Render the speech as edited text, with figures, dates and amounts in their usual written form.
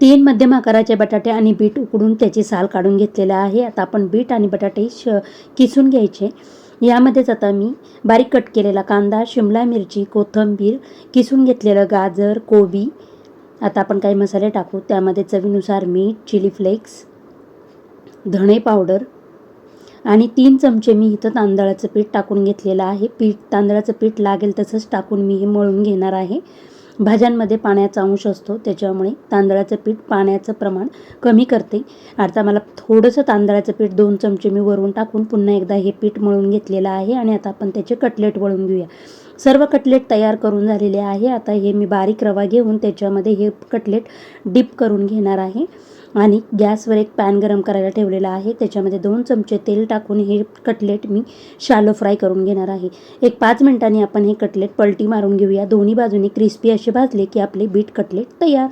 3 मध्यम आकाराचे बटाटे आणि बीट उकडून त्याची साल काढून घेतलेलं आहे. आता आपण बीट आणि बटाटे किसून घ्यायचे. यामध्येच आता मी बारीक कट केलेला कांदा, शिमला मिरची, कोथिंबीर, किसून घेतलेलं गाजर, कोबी. आता आपण काही मसाले टाकू. त्यामध्ये चवीनुसार मीठ, चिली फ्लेक्स, धणे पावडर आणि 3 चमचे मी इथं तांदळाचं पीठ टाकून घेतलेलं आहे. तांदळाचं पीठ लागेल तसंच टाकून मी हे मळून घेणार आहे. भाज्यांमध्ये पाण्याचा अंश असतो, त्याच्यामुळे तांदळाचं पीठ पाण्याचं प्रमाण कमी करते. आता मला थोडंसं तांदळाचं पीठ 2 चमचे मी वरून टाकून पुन्हा एकदा हे पीठ मळून घेतलेलं आहे आणि आता आपण त्याचे कटलेट वळून घेऊया. सर्व कटलेट तयार करून झालेले आहे. आता हे मी बारीक रवा घेऊन त्याच्यामध्ये हे कटलेट डिप करून घेणार आहे आणि गॅसवर एक पॅन गरम करायला ठेवलेला आहे. त्याच्यामध्ये 2 चमचे तेल टाकून हे कटलेट मी शॅलो फ्राय करून घेणार आहे. एक 5 मिनिटांनी आपण हे कटलेट पलटी मारून घेऊया. दोन्ही बाजूनी क्रिस्पी असे भाजले की आपले बीट कटलेट तयार.